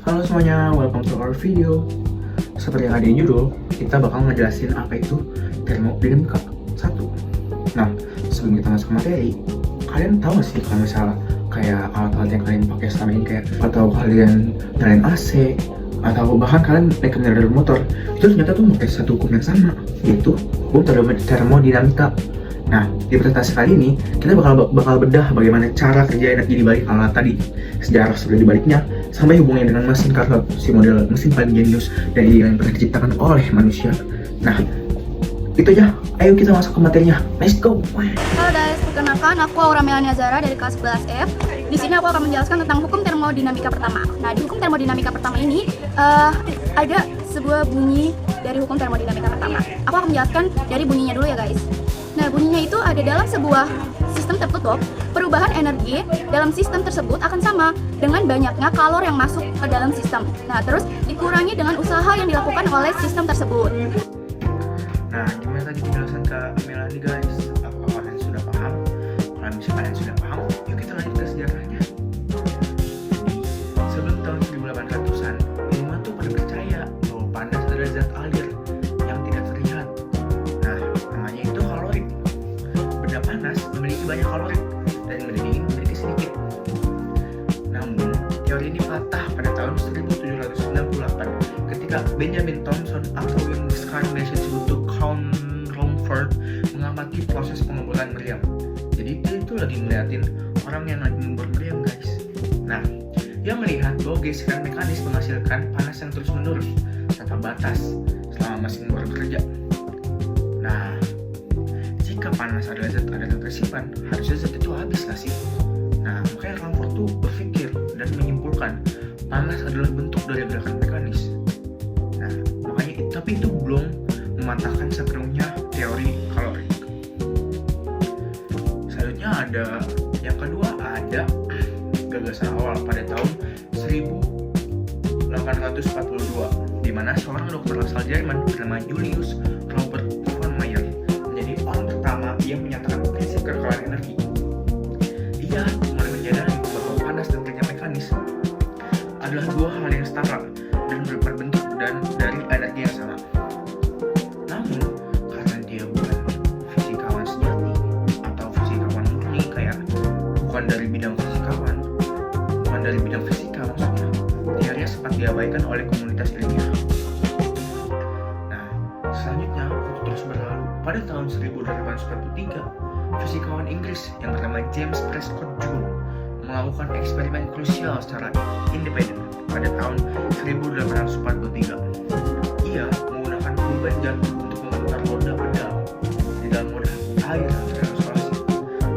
Halo semuanya, welcome to our video. Seperti yang ada di judul, kita bakal ngejelasin apa itu termodinamika 1. Nah, sebelum kita masuk ke materi, kalian tahu gak sih kalau misalnya kayak alat-alat yang kalian pakai selama ini kayak atau kalian nyalain AC atau bahkan kalian naik kendaraan motor, itu ternyata tuh pakai satu hukum yang sama, yaitu hukum termodinamika. Nah, di presentasi kali ini kita bakal bedah bagaimana cara kerja energi di balik alat tadi, sejarah sebenarnya dibaliknya, sampai hubungannya dengan mesin Carnot, si model mesin paling jenius dan yang pernah diciptakan oleh manusia. Nah, itu aja. Ayo kita masuk ke materinya. Let's go. Halo guys, perkenalkan aku Aura Melania Zara dari kelas 11F. Di sini aku akan menjelaskan tentang hukum termodinamika pertama. Nah, di hukum termodinamika pertama ini ada sebuah bunyi dari hukum termodinamika pertama. Aku akan menjelaskan dari bunyinya dulu ya guys. Nah, bunyinya itu ada dalam sebuah sistem tertutup, perubahan energi dalam sistem tersebut akan sama dengan banyaknya kalor yang masuk ke dalam sistem. Nah, terus dikurangi dengan usaha yang dilakukan oleh sistem tersebut. Nah, gimana tadi penjelasan Kak Melani guys? Apakah kalian sudah paham? Kalau misalnya kalian sudah paham, yuk kita lanjut ke sejarahnya. Jadi, sebelum tahun 1800-an, ilmuwan tuh pada percaya bahwa panas adalah zat alir yang tidak terlihat. Nah, namanya itu kalorik. Benda panas memiliki banyak kalorik dan benda dingin memiliki sedikit. Namun, teori ini patah pada tahun 1798 ketika Benjamin Thomson atau yang sekarang biasa disebut Count Rumford mengamati proses pengumpulan meriam. Jadi dia itu lagi ngeliatin orang yang lagi ngubur meriam guys. Nah, dia melihat bahwa gesekan mekanis menghasilkan panas yang terus menerus tanpa batas selama mesin bekerja. Nah, jika panas adalah zat yang tersimpan, harusnya zat itu habis gak sih? Nah, makanya Rumford tuh berpikir dan menyimpulkan panas adalah bentuk dari gerakan mekanis. Nah, makanya tapi itu belum mematahkan sepenuhnya teori kalorik. Selanjutnya ada yang kedua, ada gagasan awal pada tahun 1842 di mana seorang dokter asal Jerman bernama Julius Robert von Mayer menjadi orang pertama yang menyatakan prinsip kekalahan energi. Ia mulai menyadari bahwa panas dan kerja mekanis adalah dua hal yang setara dan berbentuk dan dari energi yang sama. Namun, karena dia bukan fisikawan sejati atau fisikawan murni kayak bukan dari bidang fisika maksudnya, teorinya sempat diabaikan oleh komunitas ilmiah. Nah, selanjutnya waktu terus berlalu. Pada tahun 1843, fisikawan Inggris yang bernama James Prescott Joule melakukan eksperimen krusial secara independen pada tahun 1843. Ia menggunakan beban jantung untuk memutar roda pedal di dalam wadah air yang terisolasi.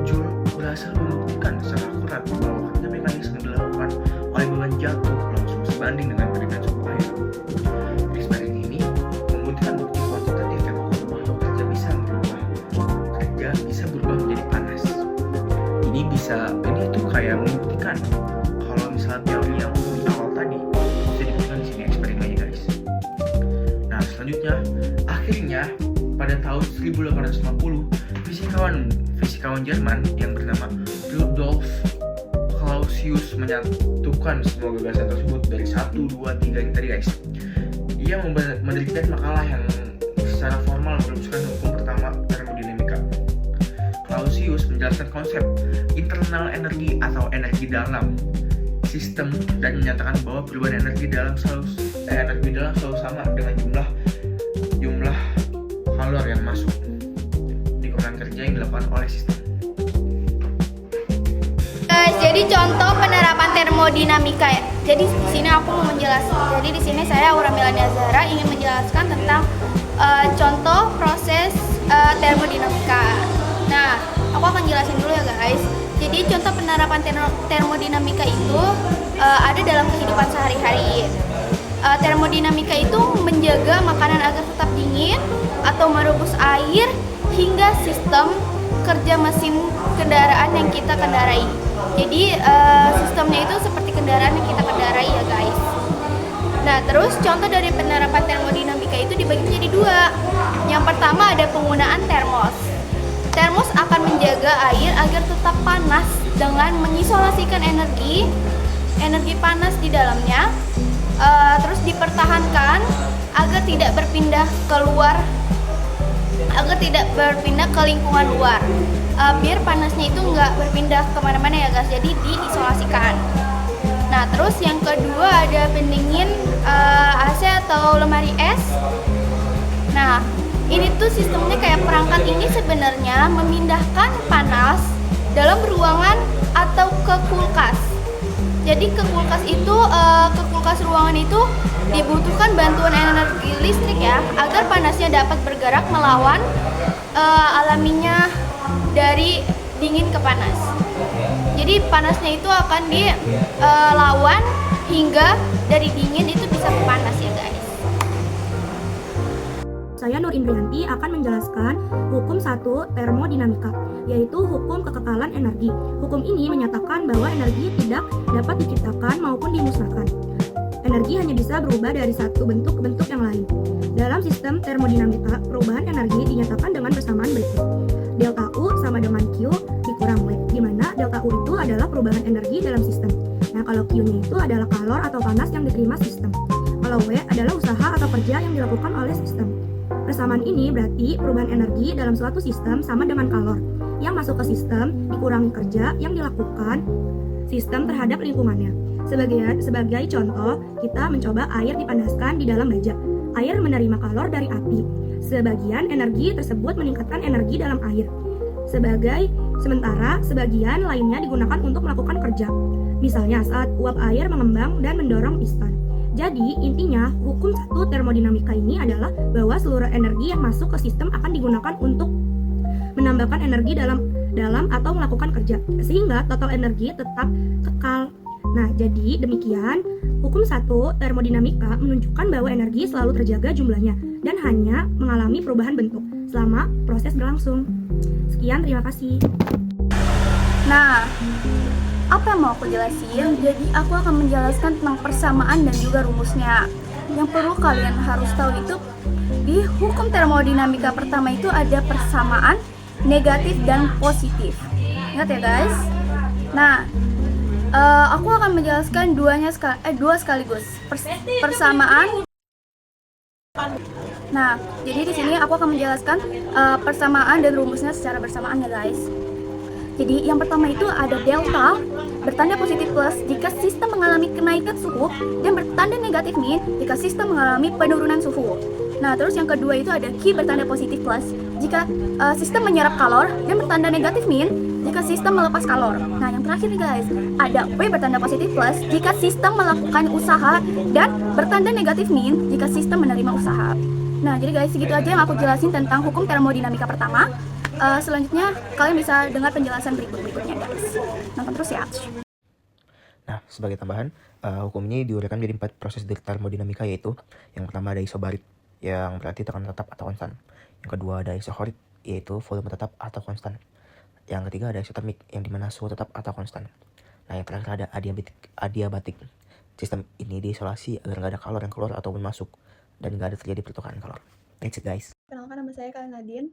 Joule berhasil membuktikan secara akurat bahwa kerja mekanis yang dilakukan oleh beban jantung langsung sebanding dengan tekanan suhu air. Eksperimen ini membuktikan bukti kuantitatif yang kuat bahwa kerja bisa berubah menjadi panas. Ini tuh kayak membuktikan kalau misalnya teori yang di awal tadi bisa dibuktikan di sini eksperimennya guys. Nah, selanjutnya akhirnya pada tahun 1850 fisikawan Jerman yang bernama Rudolf Clausius menyatukan semua gagasan tersebut dari 1, 2, 3 ini tadi guys. Ia menerbitkan makalah yang secara formal merumuskan hukum pertama termodinamika. Clausius menjelaskan konsep internal energi atau energi dalam sistem dan menyatakan bahwa perubahan energi dalam selalu sama dengan jumlah kalor yang masuk dikurangi kerja yang dilakukan oleh sistem. Guys, jadi contoh penerapan termodinamika ya. Jadi di sini aku mau menjelaskan. Jadi di sini saya Aura Melania Zara ingin menjelaskan tentang contoh proses termodinamika. Nah, aku akan jelasin dulu ya guys. Jadi contoh penerapan termodinamika itu ada dalam kehidupan sehari-hari. Termodinamika itu menjaga makanan agar tetap dingin atau merebus air hingga sistem kerja mesin kendaraan yang kita kendarai. Jadi sistemnya itu seperti kendaraan yang kita kendarai ya guys. Nah, terus contoh dari penerapan termodinamika itu dibagi menjadi dua. Yang pertama ada penggunaan termos. Termos akan menjaga air agar tetap panas dengan mengisolasikan energi panas di dalamnya terus dipertahankan agar tidak berpindah ke lingkungan luar. Biar panasnya itu nggak berpindah kemana-mana ya guys, jadi diisolasikan. Nah terus yang kedua ada pendingin AC atau lemari es. Nah ini tuh sistemnya kayak perangkat ini sebenarnya memindahkan panas dalam ruangan atau ke kulkas. Jadi ke kulkas ruangan itu dibutuhkan bantuan energi listrik ya, agar panasnya dapat bergerak melawan alaminya dari dingin ke panas. Jadi panasnya itu akan dilawan hingga dari dingin itu bisa ke panas ya guys. Saya Nur Indrianti akan menjelaskan hukum 1 termodinamika, yaitu hukum kekekalan energi. Hukum ini menyatakan bahwa energi tidak dapat diciptakan maupun dimusnahkan. Energi hanya bisa berubah dari satu bentuk ke bentuk yang lain. Dalam sistem termodinamika, perubahan energi dinyatakan dengan persamaan berikut. Delta U sama dengan Q dikurang W, di mana delta U itu adalah perubahan energi dalam sistem. Nah, kalau Q-nya itu adalah kalor atau panas yang diterima sistem. Kalau W adalah usaha atau kerja yang dilakukan oleh sistem. Persamaan ini berarti perubahan energi dalam suatu sistem sama dengan kalor yang masuk ke sistem dikurangi kerja yang dilakukan sistem terhadap lingkungannya. Sebagai contoh, kita mencoba air dipanaskan di dalam baja. Air menerima kalor dari api. Sebagian energi tersebut meningkatkan energi dalam air. Sementara sebagian lainnya digunakan untuk melakukan kerja. Misalnya saat uap air mengembang dan mendorong piston. Jadi intinya hukum 1 termodinamika ini adalah bahwa seluruh energi yang masuk ke sistem akan digunakan untuk menambahkan energi dalam atau melakukan kerja, sehingga total energi tetap kekal. Nah, jadi demikian hukum 1 termodinamika menunjukkan bahwa energi selalu terjaga jumlahnya dan hanya mengalami perubahan bentuk selama proses berlangsung. Sekian, terima kasih. Nah, apa yang mau aku jelasin? Jadi aku akan menjelaskan tentang persamaan dan juga rumusnya. Yang perlu kalian harus tahu itu di hukum termodinamika pertama itu ada persamaan negatif dan positif. Ingat ya guys. Nah, aku akan menjelaskan dua sekaligus. Persamaan. Nah, jadi di sini aku akan menjelaskan persamaan dan rumusnya secara bersamaan ya guys. Jadi yang pertama itu ada delta bertanda positif plus jika sistem mengalami kenaikan suhu dan bertanda negatif min jika sistem mengalami penurunan suhu. Nah terus yang kedua itu ada Q bertanda positif plus jika sistem menyerap kalor dan bertanda negatif min jika sistem melepas kalor. Nah yang terakhir nih guys, ada W bertanda positif plus jika sistem melakukan usaha dan bertanda negatif min jika sistem menerima usaha. Nah jadi guys segitu aja yang aku jelasin tentang hukum termodinamika pertama. Selanjutnya kalian bisa dengar penjelasan berikutnya guys. Nonton terus ya. Nah, sebagai tambahan, hukum ini diuraikan menjadi 4 proses termodinamika, yaitu yang pertama ada isobarik, yang berarti tekanan tetap atau konstan. Yang kedua ada isohorik, yaitu volume tetap atau konstan. Yang ketiga ada isotermik, yang dimana suhu tetap atau konstan. Nah, yang terakhir ada adiabatik. Sistem ini diisolasi agar nggak ada kalor yang keluar ataupun masuk, dan nggak ada terjadi pertukaran kalor. That's it guys. Kenalkan, nama saya Kalian Nadine.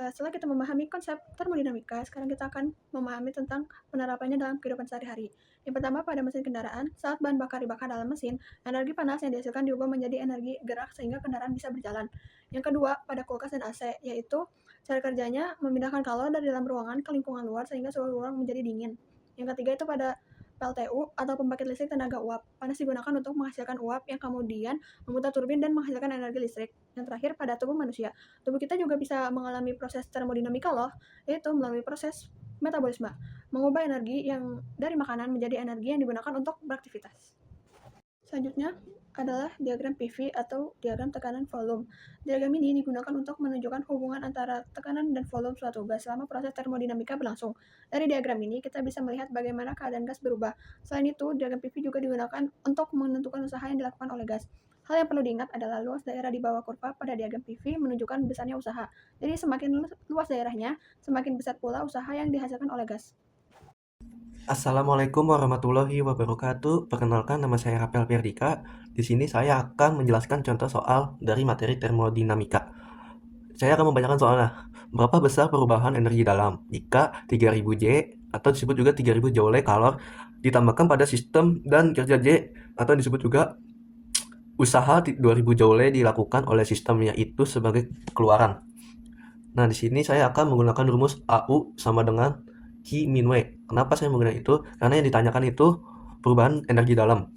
Setelah kita memahami konsep termodinamika, sekarang kita akan memahami tentang penerapannya dalam kehidupan sehari-hari. Yang pertama, pada mesin kendaraan, saat bahan bakar dibakar dalam mesin, energi panas yang dihasilkan diubah menjadi energi gerak sehingga kendaraan bisa berjalan. Yang kedua, pada kulkas dan AC, yaitu cara kerjanya memindahkan kalor dari dalam ruangan ke lingkungan luar sehingga suhu ruang menjadi dingin. Yang ketiga itu pada PLTU atau pembangkit listrik tenaga uap. Panas digunakan untuk menghasilkan uap yang kemudian memutar turbin dan menghasilkan energi listrik. Yang terakhir pada tubuh manusia. Tubuh kita juga bisa mengalami proses termodinamika loh, yaitu melalui proses metabolisme, mengubah energi yang dari makanan menjadi energi yang digunakan untuk beraktivitas. Selanjutnya adalah diagram PV atau diagram tekanan volume. Diagram ini digunakan untuk menunjukkan hubungan antara tekanan dan volume suatu gas selama proses termodinamika berlangsung. Dari diagram ini kita bisa melihat bagaimana keadaan gas berubah. Selain itu, diagram PV juga digunakan untuk menentukan usaha yang dilakukan oleh gas. Hal yang perlu diingat adalah luas daerah di bawah kurva pada diagram PV menunjukkan besarnya usaha. Jadi semakin luas daerahnya, semakin besar pula usaha yang dihasilkan oleh gas. Assalamualaikum warahmatullahi wabarakatuh. Perkenalkan, nama saya Rapel Ferdika. Di sini saya akan menjelaskan contoh soal dari materi termodinamika. Saya akan membacakan soalnya. Berapa besar perubahan energi dalam jika 3000 J atau disebut juga 3000 Joule kalor ditambahkan pada sistem dan kerja J atau disebut juga usaha 2000 joule dilakukan oleh sistem yaitu sebagai keluaran. Nah, di sini saya akan menggunakan rumus AU sama dengan Q min W. Kenapa saya menggunakan itu? Karena yang ditanyakan itu perubahan energi dalam.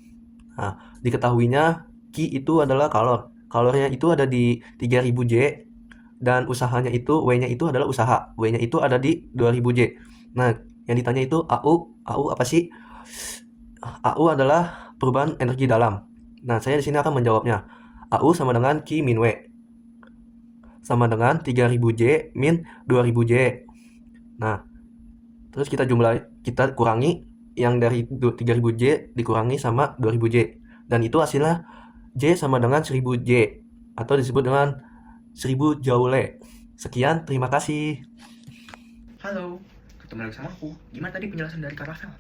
Nah, diketahuinya Q itu adalah kalor. Kalornya itu ada di 3000 J dan usahanya itu W-nya itu adalah usaha. W-nya itu ada di 2000 J. Nah, yang ditanya itu AU apa sih? AU adalah perubahan energi dalam. Nah, saya di sini akan menjawabnya. AU sama dengan Q min W sama dengan 3000 J min 2000 J. Nah, terus kita kurangi yang dari 3000 J dikurangi sama 2000 J. Dan itu hasilnya J sama dengan 1000 J atau disebut dengan 1000 joule. Sekian, terima kasih. Halo, ketemu lagi sama aku. Gimana tadi penjelasan dari Kak Rafael?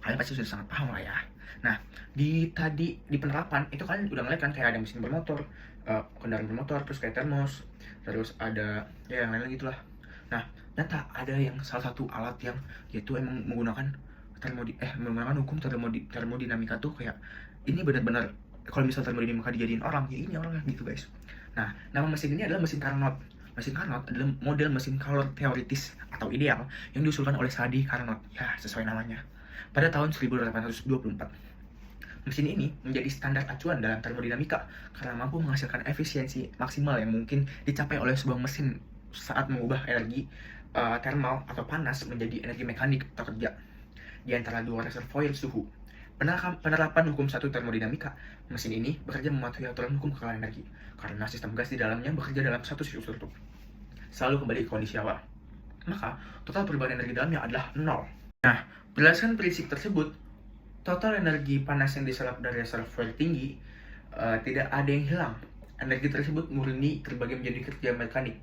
Kalian pasti sudah sangat paham lah ya. Nah, di penerapan itu kalian udah ngeliat kan kayak ada mesin bermotor, kendaraan bermotor, terus kayak termos, terus ada ya yang lain-lain gitulah. Nah, ternyata ada yang salah satu alat yang yaitu emang menggunakan menggunakan hukum termodinamika tuh kayak ini benar-benar kalau misal termodinamika dijadiin orang, ya ini orangnya gitu guys. Nah, nama mesin ini adalah mesin Carnot. Mesin Carnot adalah model mesin kalor teoritis atau ideal yang diusulkan oleh Sadi Carnot, ya sesuai namanya, pada tahun 1824. Mesin ini menjadi standar acuan dalam termodinamika karena mampu menghasilkan efisiensi maksimal yang mungkin dicapai oleh sebuah mesin saat mengubah energi thermal atau panas menjadi energi mekanik atau kerja di antara dua reservoir suhu. Penerapan hukum satu termodinamika, mesin ini bekerja mematuhi aturan hukum kekalahan energi karena sistem gas di dalamnya bekerja dalam satu siklus tertutup, selalu kembali ke kondisi awal. Maka, total perubahan energi dalamnya adalah 0. Nah, berdasarkan prinsip tersebut, total energi panas yang diserap dari reservoir tinggi tidak ada yang hilang. Energi tersebut murni terbagi menjadi kerja mekanik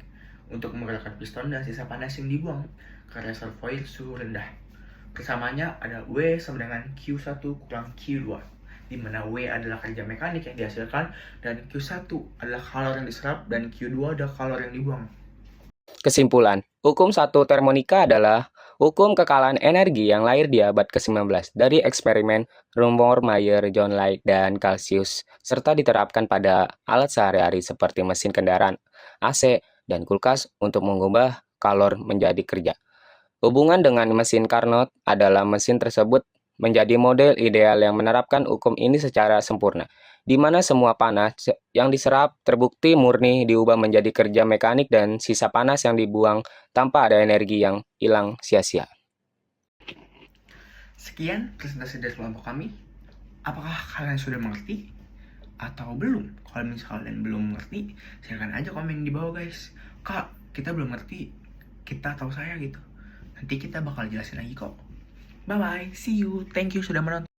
untuk menggerakkan piston dan sisa panas yang dibuang ke reservoir suhu rendah. Kesamaannya ada W sama dengan Q1 kurang Q2, di mana W adalah kerja mekanik yang dihasilkan dan Q1 adalah kalor yang diserap dan Q2 adalah kalor yang dibuang. Kesimpulan, hukum satu termonika adalah hukum kekalahan energi yang lahir di abad ke-19 dari eksperimen Rumor, Mayer, John Light, dan Celsius, serta diterapkan pada alat sehari-hari seperti mesin kendaraan, AC, dan kulkas untuk mengubah kalor menjadi kerja. Hubungan dengan mesin Carnot adalah mesin tersebut menjadi model ideal yang menerapkan hukum ini secara sempurna, di mana semua panas yang diserap terbukti murni diubah menjadi kerja mekanik dan sisa panas yang dibuang tanpa ada energi yang hilang sia-sia. Sekian presentasi dari kelompok kami. Apakah kalian sudah mengerti atau belum? Kalau misalnya kalian belum mengerti, silahkan aja komen di bawah guys. Kak, kita belum ngerti, kita tahu saya gitu. Nanti kita bakal jelasin lagi kok. Bye-bye, see you, thank you sudah menonton.